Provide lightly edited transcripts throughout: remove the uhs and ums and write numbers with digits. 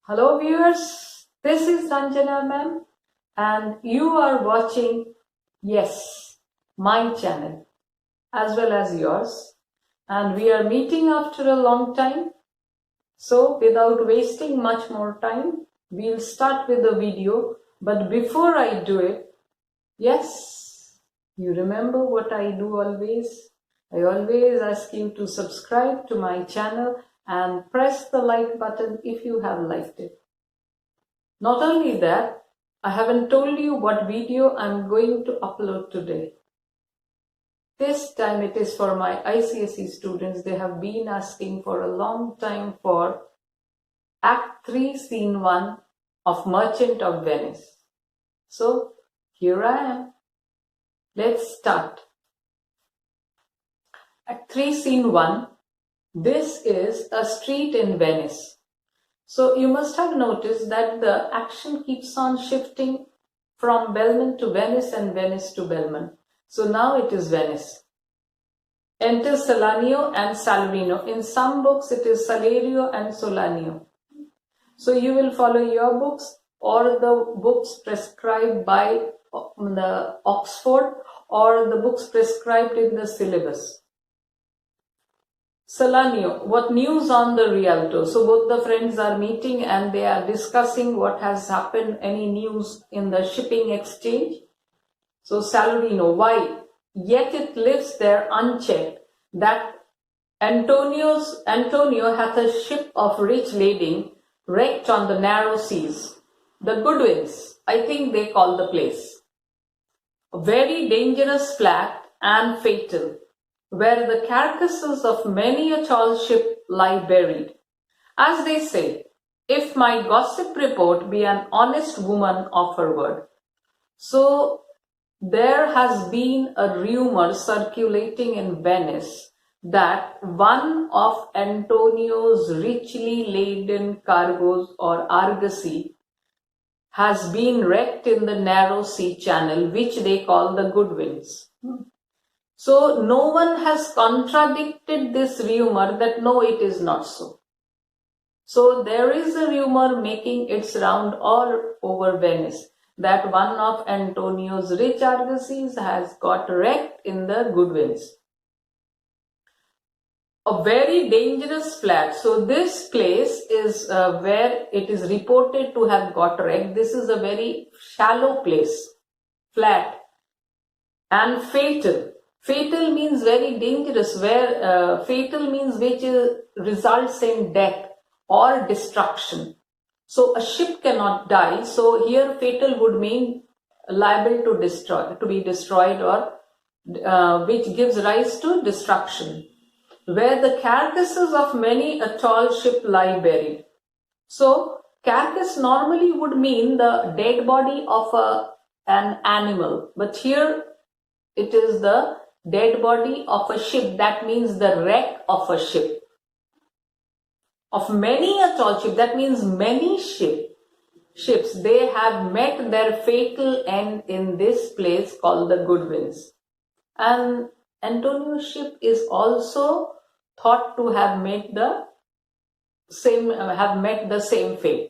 Hello viewers, this is Ranjana ma'am and you are watching, yes, my channel as well as yours, and we are meeting after a long time. So without wasting much more time, we'll start with the video. But before I do it, yes, you remember what I do always? I always ask you to subscribe to my channel and press the like button if you have liked it. Not only that, I haven't told you what video I'm going to upload today. This time it is for my ICSE students. They have been asking for a long time for Act 3, Scene 1 of Merchant of Venice. So here I am. Let's start. Act 3, Scene 1. This is a street in Venice. So you must have noticed that the action keeps on shifting from Bellman to Venice and Venice to Bellman. So now it is Venice. Enter Salanio and Salarino. In some books it is Salario and Solanio. So you will follow your books or the books prescribed by the Oxford or the books prescribed in the syllabus. Salanio, what news on the Rialto? So both the friends are meeting and they are discussing what has happened, any news in the shipping exchange. So Salarino, why? Yet it lives there unchecked that Antonio hath a ship of rich lading wrecked on the narrow seas. The Goodwins, I think they call the place. A very dangerous flat and fatal, where the carcasses of many a tall ship lie buried. As they say, if my gossip report be an honest woman of her word. So there has been a rumor circulating in Venice that one of Antonio's richly laden cargoes or argosy has been wrecked in the narrow sea channel, which they call the Goodwins. So no one has contradicted this rumor that no, it is not so. So there is a rumor making its round all over Venice that one of Antonio's rich argosies has got wrecked in the Goodwins. A very dangerous flat. So this place is where it is reported to have got wrecked. This is a very shallow place, flat, and fatal. Fatal means very dangerous, where fatal means which results in death or destruction. So a ship cannot die. So here fatal would mean liable to be destroyed, or which gives rise to destruction. Where the carcasses of many a tall ship lie buried. So carcass normally would mean the dead body of an animal, but here it is the dead body of a ship. That means the wreck of a ship. Of many a tall ship, that means many ships, they have met their fatal end in this place called the Goodwins. And Antonio's ship is also thought to have met the same fate.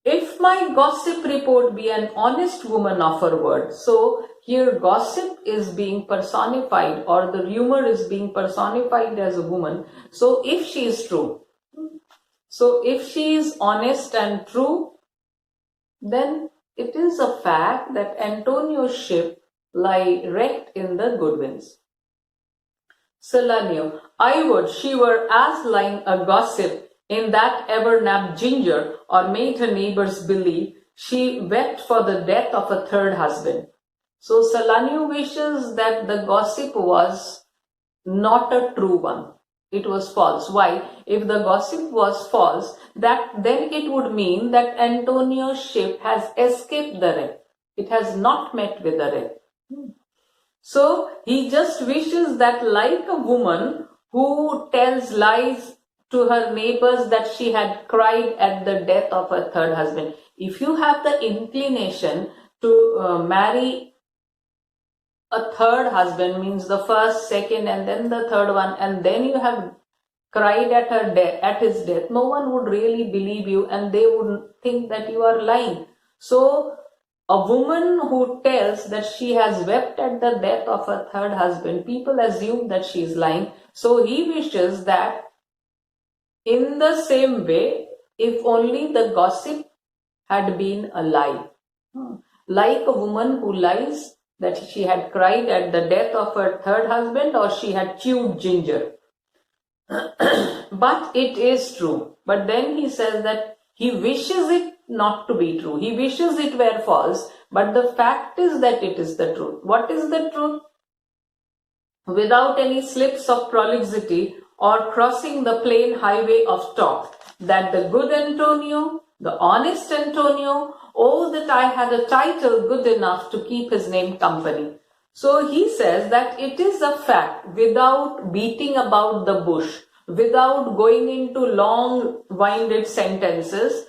If my gossip report be an honest woman of her word. So here gossip is being personified, or the rumor is being personified as a woman. So if she is true, so if she is honest and true, then it is a fact that Antonio's ship lie wrecked in the Goodwins. Salanio, I would she were as lying a gossip in that ever napped ginger, or made her neighbors believe she wept for the death of a third husband. So Salanio wishes that the gossip was not a true one. It was false. Why? If the gossip was false, then it would mean that Antonio's ship has escaped the wreck. It has not met with the wreck. So he just wishes that, like a woman who tells lies to her neighbors, that she had cried at the death of her third husband. If you have the inclination to marry a third husband, means the first, second, and then the third one, and then you have cried at her death, at his death, no one would really believe you and they would think that you are lying. So a woman who tells that she has wept at the death of her third husband, people assume that she is lying. So he wishes that in the same way, if only the gossip had been a lie. Like a woman who lies that she had cried at the death of her third husband or she had chewed ginger. But it is true. But then he says that he wishes it not to be true. He wishes it were false. But the fact is that it is the truth. What is the truth? Without any slips of prolixity or crossing the plain highway of talk, that the good Antonio, the honest Antonio, oh, that I had a title good enough to keep his name company. So he says that it is a fact, without beating about the bush, without going into long-winded sentences.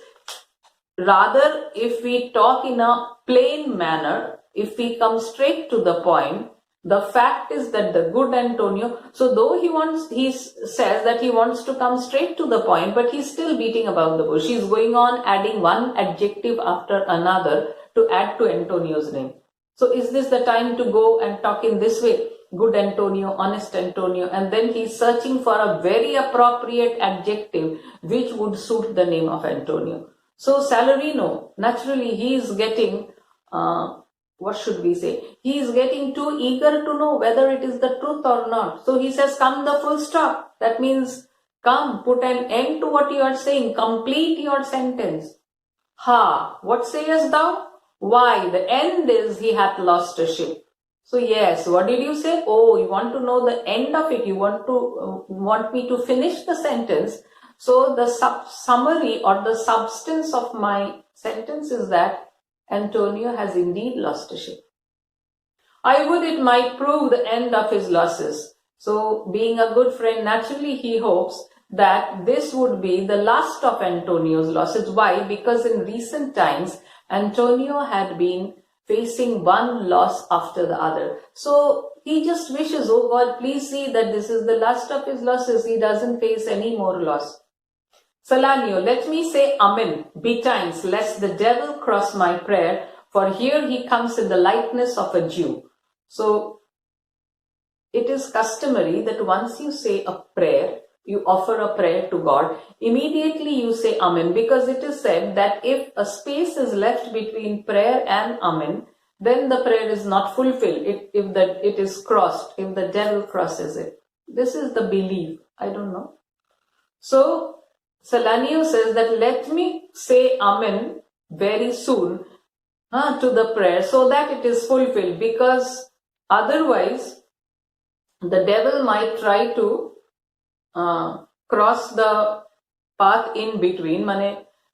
Rather, if we talk in a plain manner, if we come straight to the point, the fact is that the good Antonio, so though he says that he wants to come straight to the point, but he's still beating about the bush. He's going on adding one adjective after another to add to Antonio's name. So is this the time to go and talk in this way? Good Antonio, honest Antonio, and then he's searching for a very appropriate adjective which would suit the name of Antonio. So Salarino, naturally he is getting, what should we say? He is getting too eager to know whether it is the truth or not. So he says, come the full stop. That means, come, put an end to what you are saying. Complete your sentence. Ha, what sayest thou? Why, the end is he hath lost a ship. So yes, what did you say? Oh, you want to know the end of it. You want me to finish the sentence. So the summary or the substance of my sentence is that Antonio has indeed lost a ship. I would it might prove the end of his losses. So being a good friend, naturally he hopes that this would be the last of Antonio's losses. Why? Because in recent times, Antonio had been facing one loss after the other. So he just wishes, oh God, please see that this is the last of his losses. He doesn't face any more loss. Salanio, let me say amen betimes, lest the devil cross my prayer, for here he comes in the likeness of a Jew. So it is customary that once you say a prayer, you offer a prayer to God, immediately you say amen, because it is said that if a space is left between prayer and amen, then the prayer is not fulfilled. It is crossed, if the devil crosses it. This is the belief. I don't know. So Salanio says that let me say amen very soon to the prayer so that it is fulfilled, because otherwise the devil might try to cross the path in between,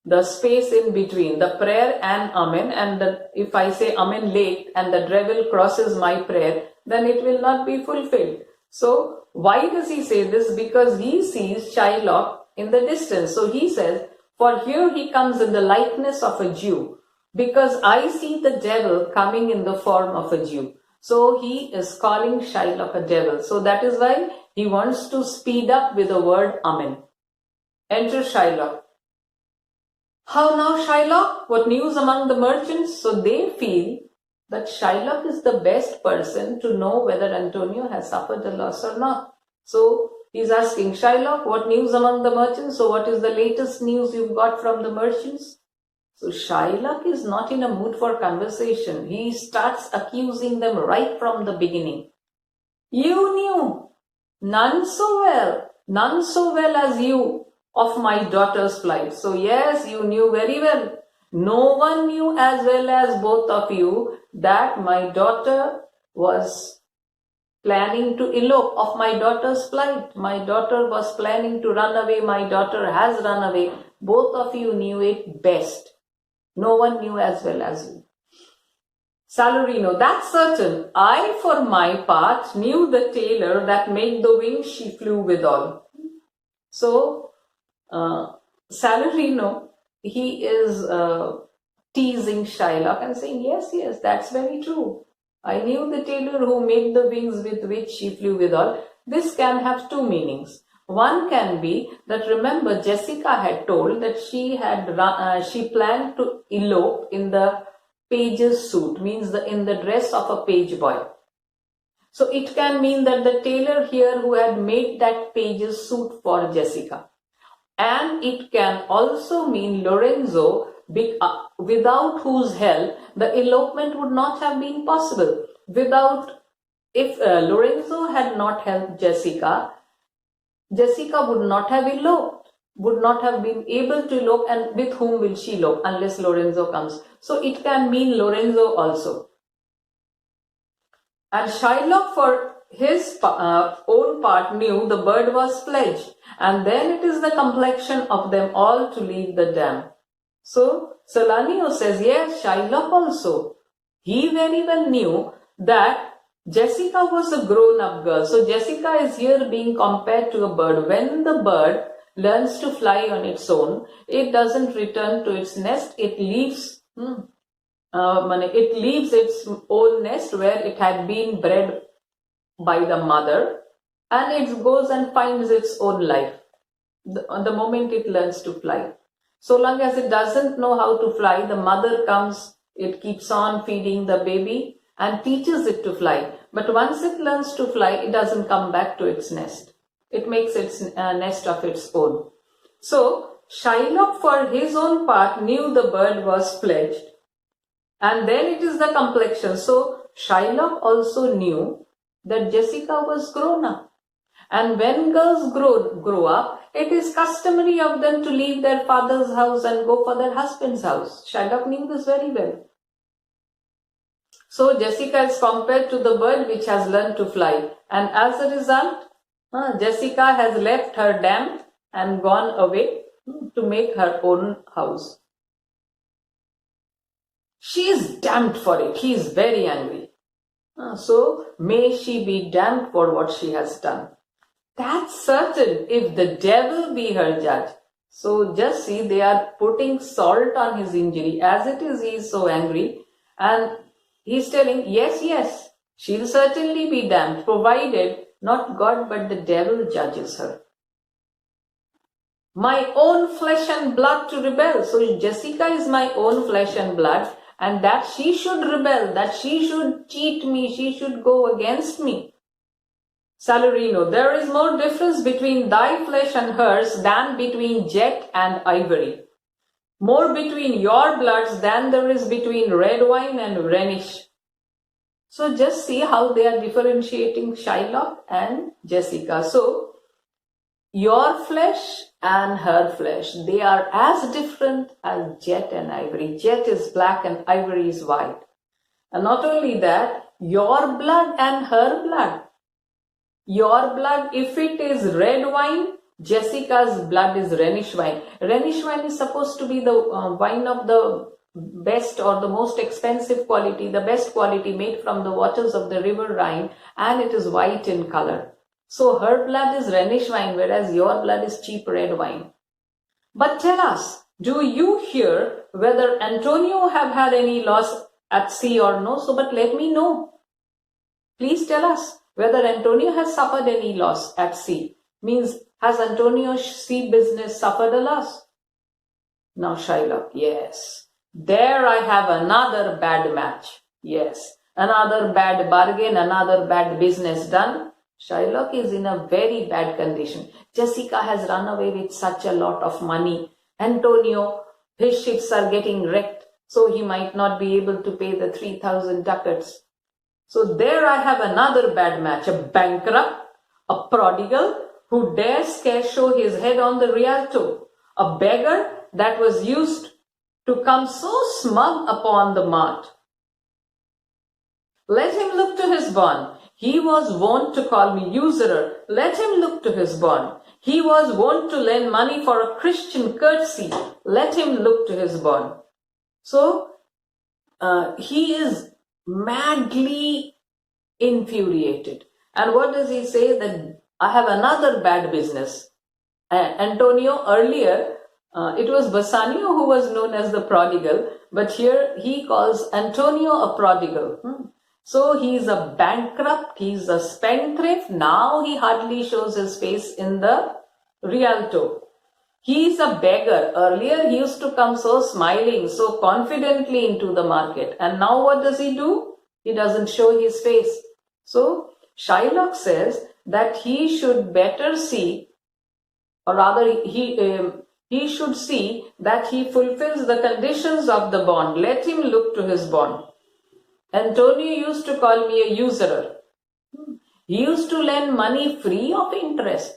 the space in between the prayer and amen, and if I say amen late and the devil crosses my prayer, then it will not be fulfilled. So why does he say this? Because he sees Shylock in the distance. So he says, for here he comes in the likeness of a Jew, because I see the devil coming in the form of a Jew. So he is calling Shylock a devil. So that is why he wants to speed up with the word amen. Enter Shylock. How now, Shylock? What news among the merchants? So they feel that Shylock is the best person to know whether Antonio has suffered a loss or not. So he's asking, Shylock, what news among the merchants? So what is the latest news you've got from the merchants? So Shylock is not in a mood for conversation. He starts accusing them right from the beginning. You knew none so well as you of my daughter's plight. So yes, you knew very well. No one knew as well as both of you that my daughter was planning to elope, of my daughter's plight. My daughter was planning to run away. My daughter has run away. Both of you knew it best. No one knew as well as you. Salarino, that's certain. I, for my part, knew the tailor that made the wings she flew withal. So, Salarino, he is teasing Shylock and saying, yes, that's very true. I knew the tailor who made the wings with which she flew withal. This can have two meanings. One can be that, remember, Jessica had told that she planned to elope in the page's suit, means in the dress of a page boy. So it can mean that the tailor here who had made that page's suit for Jessica. And it can also mean Lorenzo, without whose help the elopement would not have been possible. If Lorenzo had not helped Jessica, Jessica would not have eloped, would not have been able to elope, and with whom will she elope unless Lorenzo comes? So it can mean Lorenzo also. And Shylock, for his own part, knew the bird was fledged, and then it is the complexion of them all to leave the dam. So Salanio says, yes, Shylock also. He very well knew that Jessica was a grown-up girl. So Jessica is here being compared to a bird. When the bird learns to fly on its own, it doesn't return to its nest. It leaves its own nest where it had been bred by the mother, and it goes and finds its own life the moment it learns to fly. So long as it doesn't know how to fly, the mother comes, it keeps on feeding the baby and teaches it to fly. But once it learns to fly, it doesn't come back to its nest. It makes its nest of its own. So Shylock, for his own part, knew the bird was fledged. And then it is the complexion. So Shylock also knew that Jessica was grown up. And when girls grow up, it is customary of them to leave their father's house and go for their husband's house. Shylock knew this very well. So Jessica is compared to the bird which has learned to fly. And as a result, Jessica has left her dam and gone away to make her own house. She is damned for it. He is very angry. So may she be damned for what she has done. That's certain, if the devil be her judge. So just see, they are putting salt on his injury. As it is, he is so angry. And he's telling, yes, she'll certainly be damned, provided not God but the devil judges her. My own flesh and blood to rebel. So Jessica is my own flesh and blood, and that she should rebel, that she should cheat me, she should go against me. Salarino, there is more difference between thy flesh and hers than between jet and ivory. More between your bloods than there is between red wine and Rhenish. So just see how they are differentiating Shylock and Jessica. So your flesh and her flesh, they are as different as jet and ivory. Jet is black and ivory is white. And not only that, your blood and her blood. Your blood, if it is red wine, Jessica's blood is Rhenish wine. Rhenish wine is supposed to be the wine of the best or the most expensive quality, the best quality, made from the waters of the river Rhine, and it is white in color. So her blood is Rhenish wine, whereas your blood is cheap red wine. But tell us, do you hear whether Antonio have had any loss at sea or no? So, but let me know. Please tell us whether Antonio has suffered any loss at sea. Means, has Antonio's sea business suffered a loss? Now Shylock, yes. There I have another bad match. Yes. Another bad bargain, another bad business done. Shylock is in a very bad condition. Jessica has run away with such a lot of money. Antonio, his ships are getting wrecked, so he might not be able to pay the 3,000 ducats. So there I have another bad match, a bankrupt, a prodigal who dares scarce show his head on the Rialto, a beggar that was used to come so smug upon the mart. Let him look to his bond. He was wont to call me usurer. Let him look to his bond. He was wont to lend money for a Christian courtesy. Let him look to his bond. So he is madly infuriated. And what does he say? That I have another bad business. Antonio earlier, it was Bassanio who was known as the prodigal, but here he calls Antonio a prodigal. So he's a bankrupt, he's a spendthrift. Now he hardly shows his face in the Rialto. He's a beggar. Earlier he used to come so smiling, so confidently into the market. And now what does he do? He doesn't show his face. So Shylock says that he should better see, or rather he should see that he fulfills the conditions of the bond. Let him look to his bond. Antonio used to call me a usurer. He used to lend money free of interest.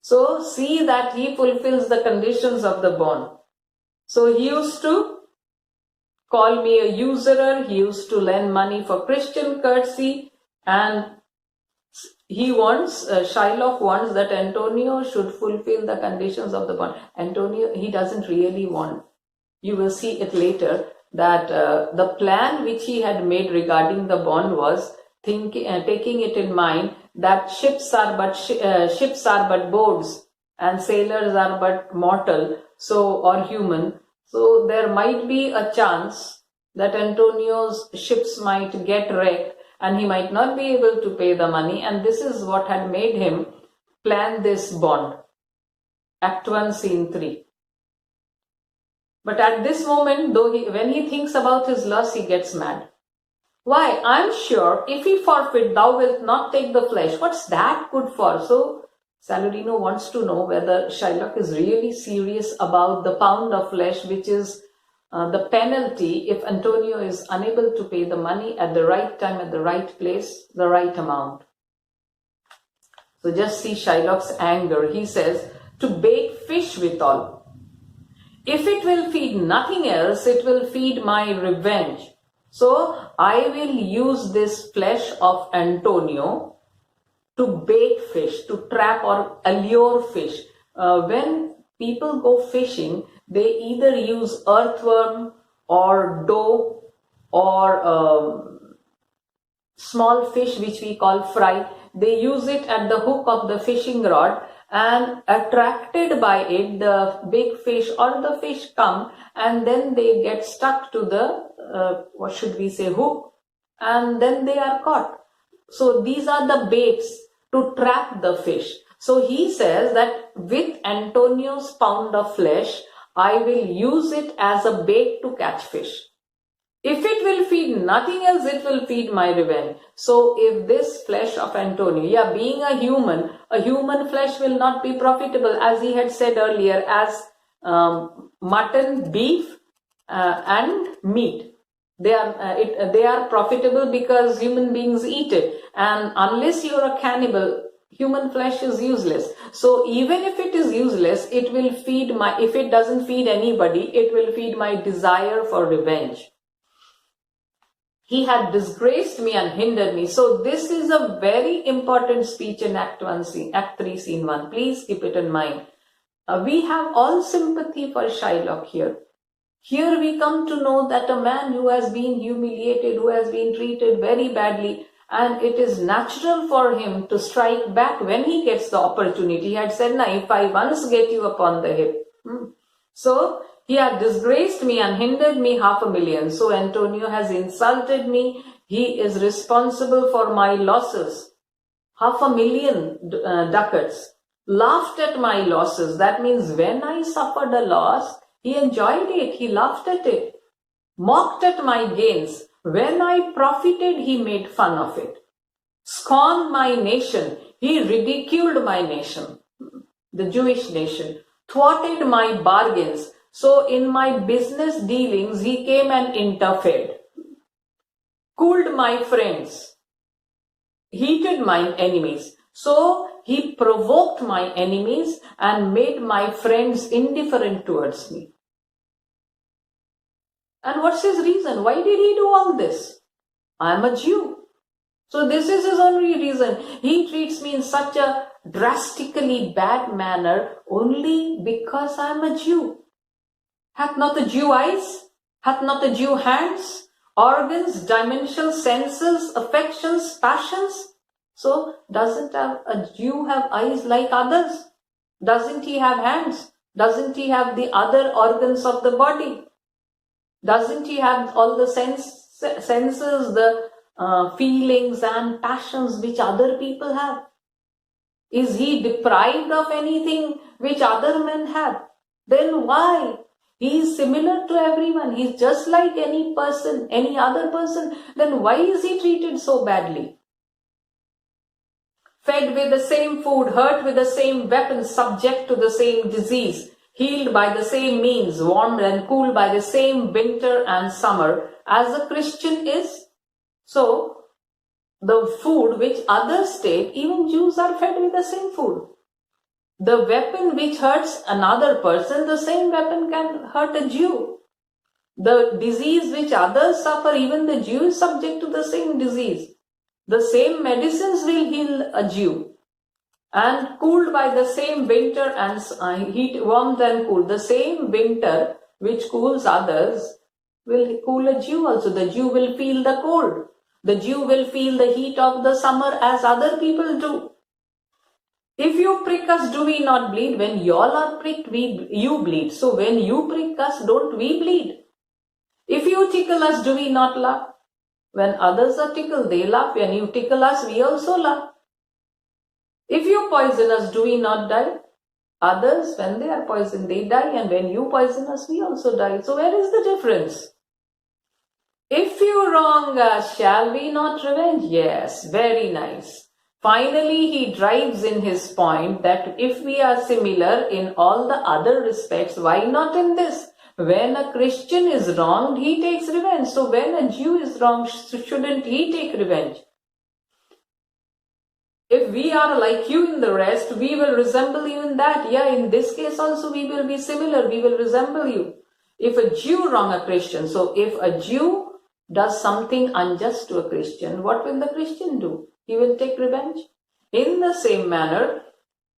So see that he fulfills the conditions of the bond. So he used to call me a usurer. He used to lend money for Christian courtesy, and Shylock wants that Antonio should fulfill the conditions of the bond. Antonio, he doesn't really want. You will see it later that the plan which he had made regarding the bond was taking it in mind that ships are but boats and sailors are but mortal, or human. So there might be a chance that Antonio's ships might get wrecked and he might not be able to pay the money, and this is what had made him plan this bond. Act 1, Scene 3. But at this moment, when he thinks about his loss, he gets mad. Why? I'm sure if he forfeit, thou wilt not take the flesh. What's that good for? So Salarino wants to know whether Shylock is really serious about the pound of flesh, which is the penalty if Antonio is unable to pay the money at the right time, at the right place, the right amount. So just see Shylock's anger. He says, to bake fish withal. If it will feed nothing else, it will feed my revenge. So I will use this flesh of Antonio to bait fish, to trap or allure fish. When people go fishing, they either use earthworm or dough or small fish which we call fry. They use it at the hook of the fishing rod, and attracted by it, the big fish or the fish come, and then they get stuck to the, hook, and then they are caught. So these are the baits to trap the fish. So he says that with Antonio's pound of flesh, I will use it as a bait to catch fish. If it will feed nothing else, it will feed my revenge. So if this flesh of Antonio, being a human flesh will not be profitable, as he had said earlier, as mutton, beef, and meat. They are profitable because human beings eat it. And unless you're a cannibal, human flesh is useless. So even if it is useless, it will feed if it doesn't feed anybody, it will feed my desire for revenge. He had disgraced me and hindered me. So this is a very important speech in Act 3, Scene 1. Please keep it in mind. We have all sympathy for Shylock here. Here we come to know that a man who has been humiliated, who has been treated very badly, and it is natural for him to strike back when he gets the opportunity. He had said, if I once get you upon the hip. So he had disgraced me and hindered me 500,000. So Antonio has insulted me. He is responsible for my losses. 500,000 ducats. Laughed at my losses. That means when I suffered a loss, he enjoyed it. He laughed at it. Mocked at my gains. When I profited, he made fun of it. Scorned my nation. He ridiculed my nation, the Jewish nation. Thwarted my bargains. So in my business dealings, he came and interfered. Cooled my friends. Heated my enemies. So he provoked my enemies and made my friends indifferent towards me. And what's his reason? Why did he do all this? I'm a Jew. So this is his only reason. He treats me in such a drastically bad manner only because I'm a Jew. Hath not the Jew eyes? Hath not the Jew hands, organs, dimensional senses, affections, passions? So doesn't a Jew have eyes like others? Doesn't he have hands? Doesn't he have the other organs of the body? Doesn't he have all the senses senses the feelings and passions which other people have? Is he deprived of anything which other men have? Then why? He is similar to everyone. He is just like any person, any other person. Then why is he treated so badly? Fed with the same food, hurt with the same weapons, subject to the same disease, healed by the same means, warmed and cooled by the same winter and summer, as a Christian is. So, the food which others take, even Jews are fed with the same food. The weapon which hurts another person, the same weapon can hurt a Jew. The disease which others suffer, even the Jew is subject to the same disease. The same medicines will heal a Jew. And cooled by the same winter and heat, warmth and cool. The same winter which cools others will cool a Jew also. The Jew will feel the cold. The Jew will feel the heat of the summer as other people do. If you prick us, do we not bleed? When you all are pricked, you bleed. So when you prick us, don't we bleed? If you tickle us, do we not laugh? When others are tickled, they laugh. When you tickle us, we also laugh. If you poison us, do we not die? Others, when they are poisoned, they die. And when you poison us, we also die. So where is the difference? If you wrong us, shall we not revenge? Yes, very nice. Finally, he drives in his point that if we are similar in all the other respects, why not in this? When a Christian is wronged, he takes revenge. So when a Jew is wronged, shouldn't he take revenge? If we are like you in the rest, we will resemble you in that. Yeah, in this case also we will be similar. We will resemble you. If a Jew wrong a Christian, so if a Jew does something unjust to a Christian, what will the Christian do? He will take revenge. In the same manner,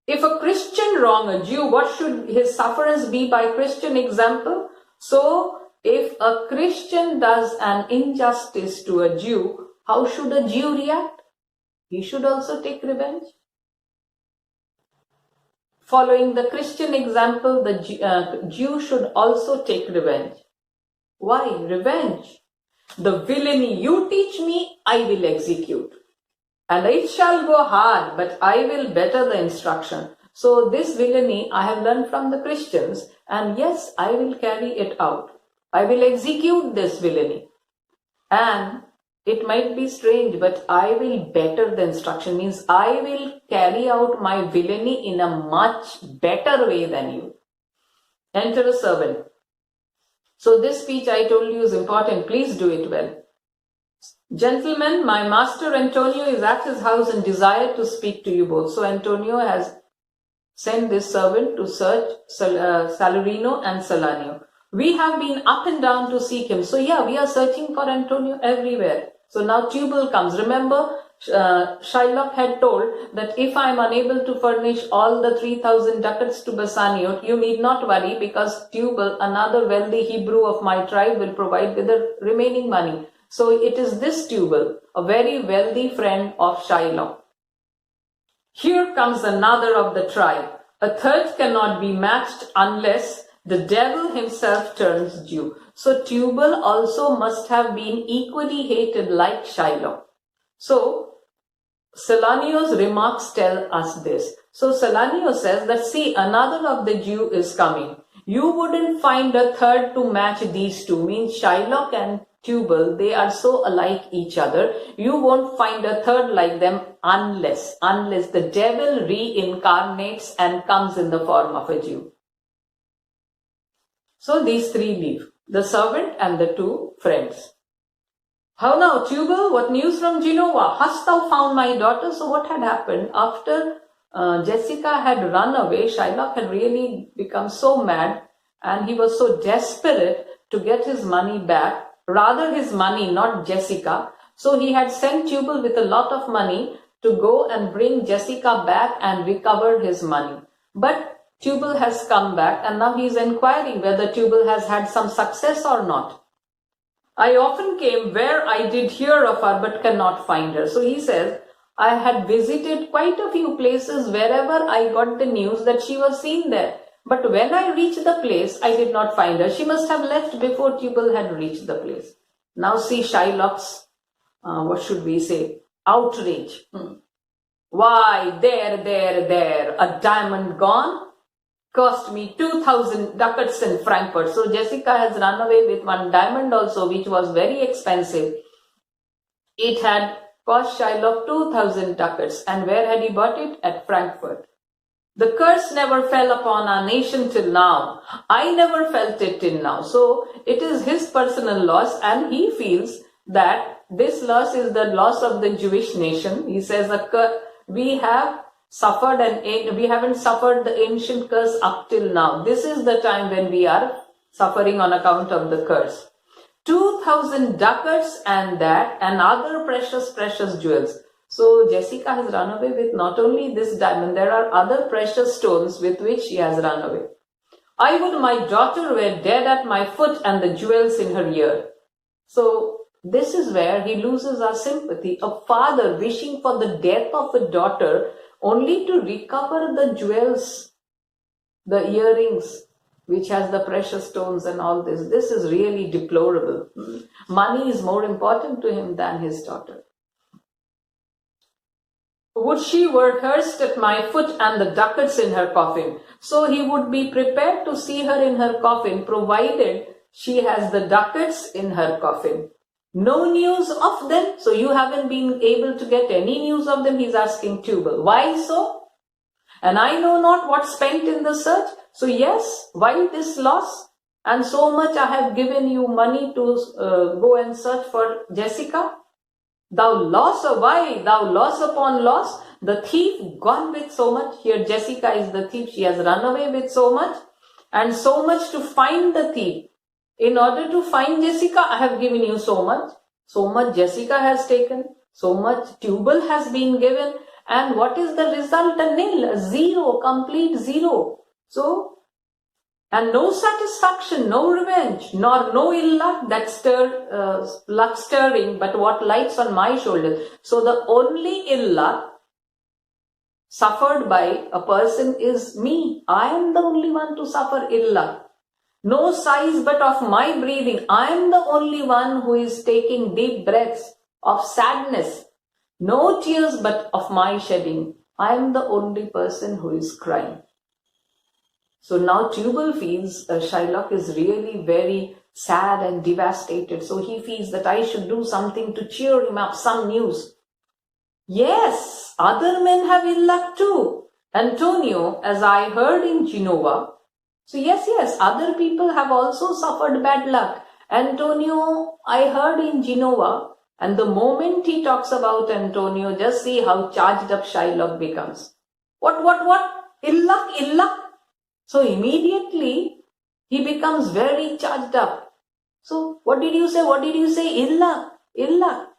if a Christian wrong a Jew, what should his sufferance be by Christian example? So, if a Christian does an injustice to a Jew, how should a Jew react? He should also take revenge. Following the Christian example, the Jew should also take revenge. Why? Revenge. The villainy you teach me, I will execute. And it shall go hard, but I will better the instruction. So this villainy I have learned from the Christians, and yes, I will carry it out. I will execute this villainy. And it might be strange, but I will better the instruction. Means I will carry out my villainy in a much better way than you. Enter a servant. So this speech I told you is important. Please do it well. Gentlemen, my master Antonio is at his house and desired to speak to you both. So Antonio has sent this servant to search Salarino and Salanio. We have been up and down to seek him. So yeah, we are searching for Antonio everywhere. So now Tubal comes. Remember, Shylock had told that if I am unable to furnish all the 3,000 ducats to Bassanio, you need not worry, because Tubal, another wealthy Hebrew of my tribe, will provide with the remaining money. So it is this Tubal, a very wealthy friend of Shylock. Here comes another of the tribe. A third cannot be matched unless the devil himself turns Jew. So Tubal also must have been equally hated like Shylock. So Salanio's remarks tell us this. So Salanio says that, see, another of the Jew is coming. You wouldn't find a third to match these two. Means Shylock and Tubal, they are so alike each other. You won't find a third like them unless the devil reincarnates and comes in the form of a Jew. So these three leave, the servant and the two friends. How now, Tubal, what news from Genoa? Hast thou found my daughter? So what had happened after Jessica had run away? Shylock had really become so mad, and he was so desperate to get his money back, rather his money, not Jessica. So he had sent Tubal with a lot of money to go and bring Jessica back and recover his money. But Tubal has come back, and now he is inquiring whether Tubal has had some success or not. I often came where I did hear of her but cannot find her. So he says, I had visited quite a few places wherever I got the news that she was seen there. But when I reached the place, I did not find her. She must have left before Tubal had reached the place. Now see Shylock's, what should we say, outrage. Why, there, a diamond gone? Cost me 2,000 ducats in Frankfurt. So Jessica has run away with one diamond also, which was very expensive. It had cost Shylock 2,000 ducats. And where had he bought it? At Frankfurt. The curse never fell upon our nation till now. I never felt it till now. So it is his personal loss, and he feels that this loss is the loss of the Jewish nation. He says we have suffered and we haven't suffered the ancient curse up till now. This is the time when we are suffering on account of the curse. 2,000 ducats and that and other precious jewels. So Jessica has run away with not only this diamond, there are other precious stones with which she has run away. I would my daughter were dead at my foot and the jewels in her ear. So this is where he loses our sympathy. A father wishing for the death of a daughter only to recover the jewels, the earrings, which has the precious stones and all this. This is really deplorable. Money is more important to him than his daughter. Would she were hearsed at my foot and the ducats in her coffin. So he would be prepared to see her in her coffin, provided she has the ducats in her coffin. No news of them. So you haven't been able to get any news of them, he's asking Tubal. Why so? And I know not what spent in the search. So yes, why this loss? And so much I have given you money to go and search for Jessica. Thou loss, why? Thou loss upon loss. The thief gone with so much. Here Jessica is the thief. She has run away with so much. And so much to find the thief. In order to find Jessica, I have given you so much. So much Jessica has taken. So much Tubal has been given. And what is the result? A nil, zero, complete zero. So, and no satisfaction, no revenge, nor no ill luck that luck stirring, but what lights on my shoulders. So the only ill luck suffered by a person is me. I am the only one to suffer ill luck. No sighs but of my breathing. I am the only one who is taking deep breaths of sadness. No tears but of my shedding. I am the only person who is crying. So now Tubal feels Shylock is really very sad and devastated. So he feels that I should do something to cheer him up, some news. Yes, other men have ill luck too. Antonio, as I heard in Genova. So yes, other people have also suffered bad luck. Antonio, I heard in Genova. And the moment he talks about Antonio, just see how charged up Shylock becomes. What? Ill luck. So immediately he becomes very charged up. So what did you say? Ill luck.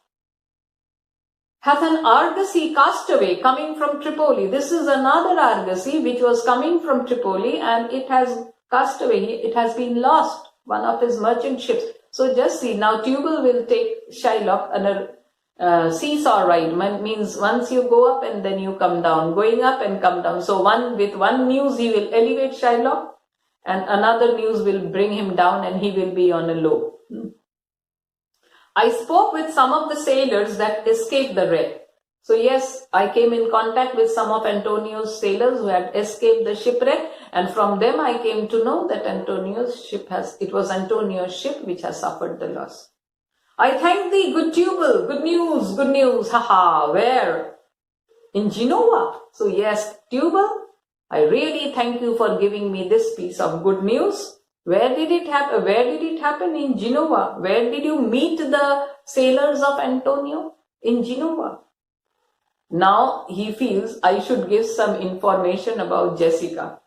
Hath an argosy cast away coming from Tripoli. This is another argosy which was coming from Tripoli and it has cast away. It has been lost. One of his merchant ships. So just see, now Tubal will take Shylock on a seesaw ride. Means once you go up and then you come down, going up and come down. So with one news he will elevate Shylock and another news will bring him down and he will be on a low. I spoke with some of the sailors that escaped the wreck. So yes, I came in contact with some of Antonio's sailors who had escaped the shipwreck, and from them I came to know that it was Antonio's ship which has suffered the loss. I thank thee, good Tubal, good news, haha, where? In Genova. So yes, Tubal, I really thank you for giving me this piece of good news. Where did it happen? In Genova. Where did you meet the sailors of Antonio? In Genova. Now he feels I should give some information about Jessica.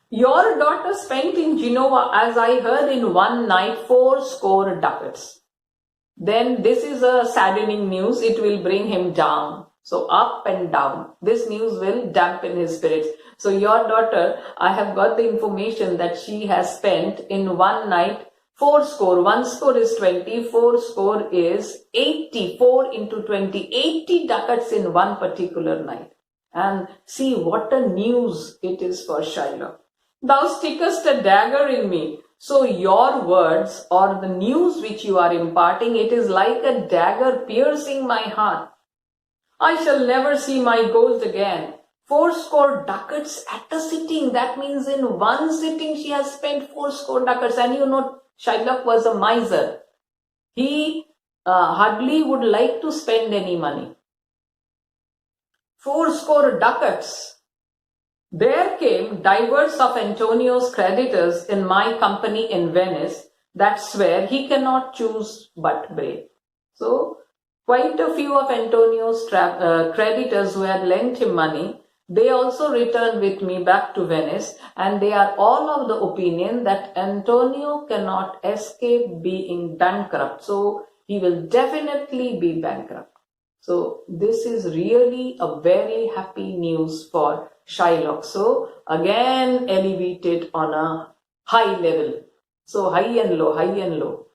Your daughter spent in Genova, as I heard, in one night 80 ducats. Then this is a saddening news. It will bring him down. So up and down. This news will dampen his spirits. So your daughter, I have got the information that she has spent in one night 80. 1 score is 20, 80 is 80. 4 into 20, 80 ducats in one particular night. And see what a news it is for Shylock. Thou stickest a dagger in me. So your words or the news which you are imparting, it is like a dagger piercing my heart. I shall never see my ghost again. 4 ducats at a sitting. That means in one sitting she has spent 4 ducats. And you know, Shylock was a miser. He hardly would like to spend any money. 4 ducats. There came divers of Antonio's creditors in my company in Venice that swear he cannot choose but brave. So, quite a few of Antonio's creditors who had lent him money, they also returned with me back to Venice, and they are all of the opinion that Antonio cannot escape being bankrupt. So, he will definitely be bankrupt. So this is really a very happy news for Shylock. So again elevated on a high level. So high and low, high and low.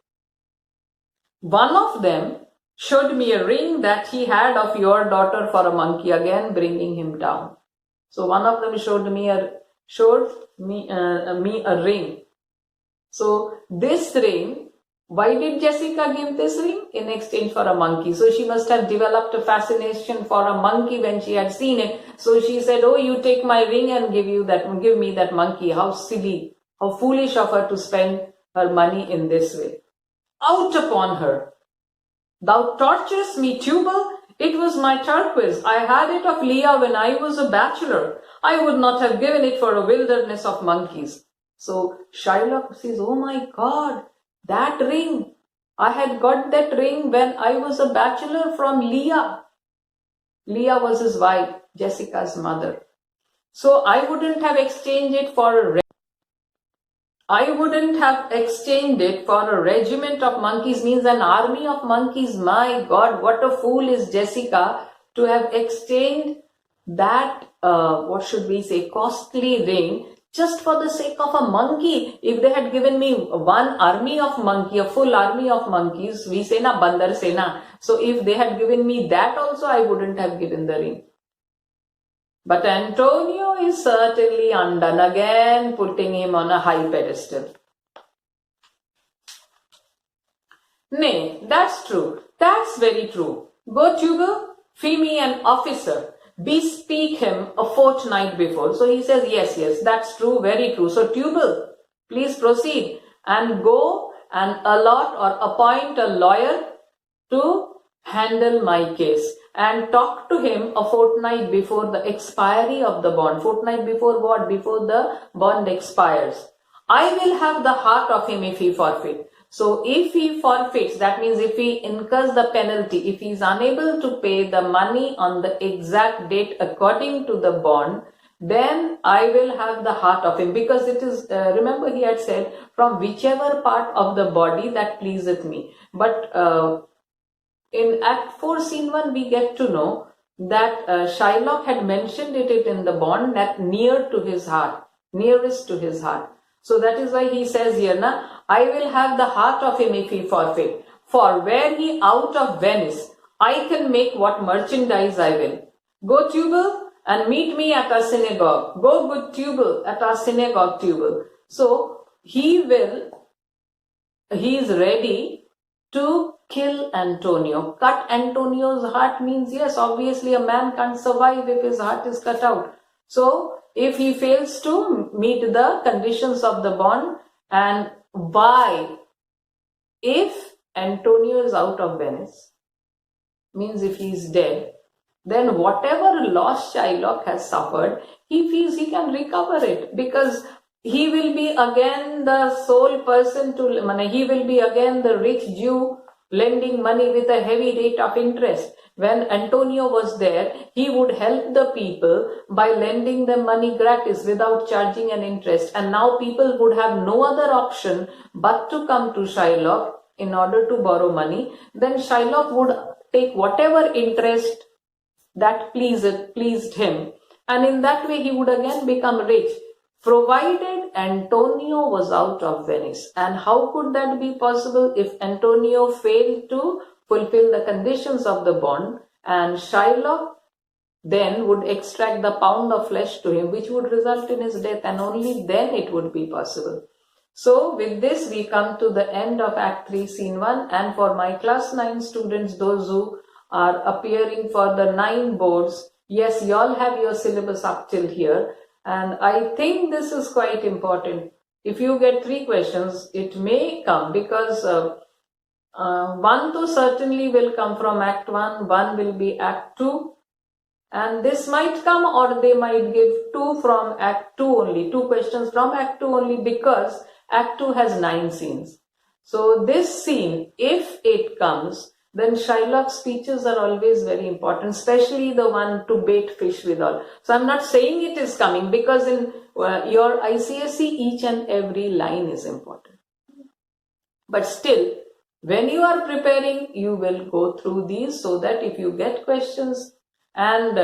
One of them showed me a ring that he had of your daughter for a monkey, again bringing him down. So one of them showed me a ring. So this ring, why did Jessica give this ring? In exchange for a monkey. So she must have developed a fascination for a monkey when she had seen it. So she said, oh, you take my ring and give me that monkey. How silly, how foolish of her to spend her money in this way. Out upon her. Thou torturest me, Tubal. It was my turquoise. I had it of Leah when I was a bachelor. I would not have given it for a wilderness of monkeys. So Shylock says, oh my God, that ring. I had got that ring when I was a bachelor from Leah. Leah was his wife, Jessica's mother. So I wouldn't have exchanged it for a regiment of monkeys, means an army of monkeys. My God, what a fool is Jessica to have exchanged that, costly ring just for the sake of a monkey. If they had given me one army of monkey, a full army of monkeys, we say na bandar sena. So if they had given me that also, I wouldn't have given the ring. But Antonio is certainly undone, again putting him on a high pedestal. Nay, that's true. That's very true. Go, Tubal, fee me an officer. Bespeak him a fortnight before. So he says, yes, that's true, very true. So Tubal, please proceed and go and allot or appoint a lawyer to handle my case and talk to him a fortnight before the expiry of the bond. Fortnight before what? Before the bond expires. I will have the heart of him if he forfeit. So if he forfeits, that means if he incurs the penalty, if he is unable to pay the money on the exact date according to the bond, then I will have the heart of him, because it is, remember he had said, from whichever part of the body that pleaseth me. But in Act 4, Scene 1, we get to know that Shylock had mentioned it in the bond that near to his heart, nearest to his heart. So that is why he says here, I will have the heart of him if he forfeit. For were he out of Venice, I can make what merchandise I will. Go, Tubal, and meet me at our synagogue. Go, good Tubal, at our synagogue, Tubal. So he is ready to kill Antonio. Cut Antonio's heart means, yes, obviously a man can't survive if his heart is cut out. So if he fails to meet the conditions of the bond, and why? If Antonio is out of Venice, means if he is dead, then whatever loss Shylock has suffered, he feels he can recover it, because he will be again the sole person he will be again the rich Jew lending money with a heavy rate of interest. When Antonio was there, he would help the people by lending them money gratis without charging an interest. And now people would have no other option but to come to Shylock in order to borrow money. Then Shylock would take whatever interest that pleased him. And in that way, he would again become rich, provided Antonio was out of Venice. And how could that be possible if Antonio failed to fulfill the conditions of the bond, and Shylock then would extract the pound of flesh to him, which would result in his death, and only then it would be possible. So with this, we come to the end of Act 3, Scene 1. And for my class 9 students, those who are appearing for the 9 boards, yes, you all have your syllabus up till here. And I think this is quite important. If you get 3 questions, it may come because 1 to certainly will come from Act 1, 1 will be Act 2. And this might come, or they might give 2 from Act 2 only, 2 questions from Act 2 only, because Act 2 has 9 scenes. So this scene, if it comes, then Shylock's speeches are always very important, especially the one to bait fish withal. So I'm not saying it is coming, because in your ICSE, each and every line is important. But still, when you are preparing, you will go through these, so that if you get questions, and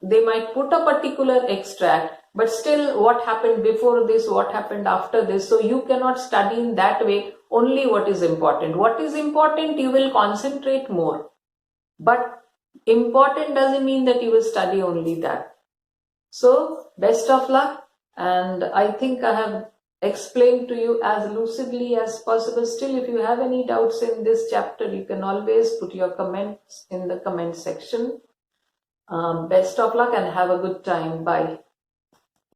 they might put a particular extract, but still what happened before this, what happened after this, so you cannot study in that way only what is important. What is important, you will concentrate more, but important doesn't mean that you will study only that. So best of luck, and I think I have explained to you as lucidly as possible. Still, if you have any doubts in this chapter, you can always put your comments in the comment section. Best of luck and have a good time. Bye.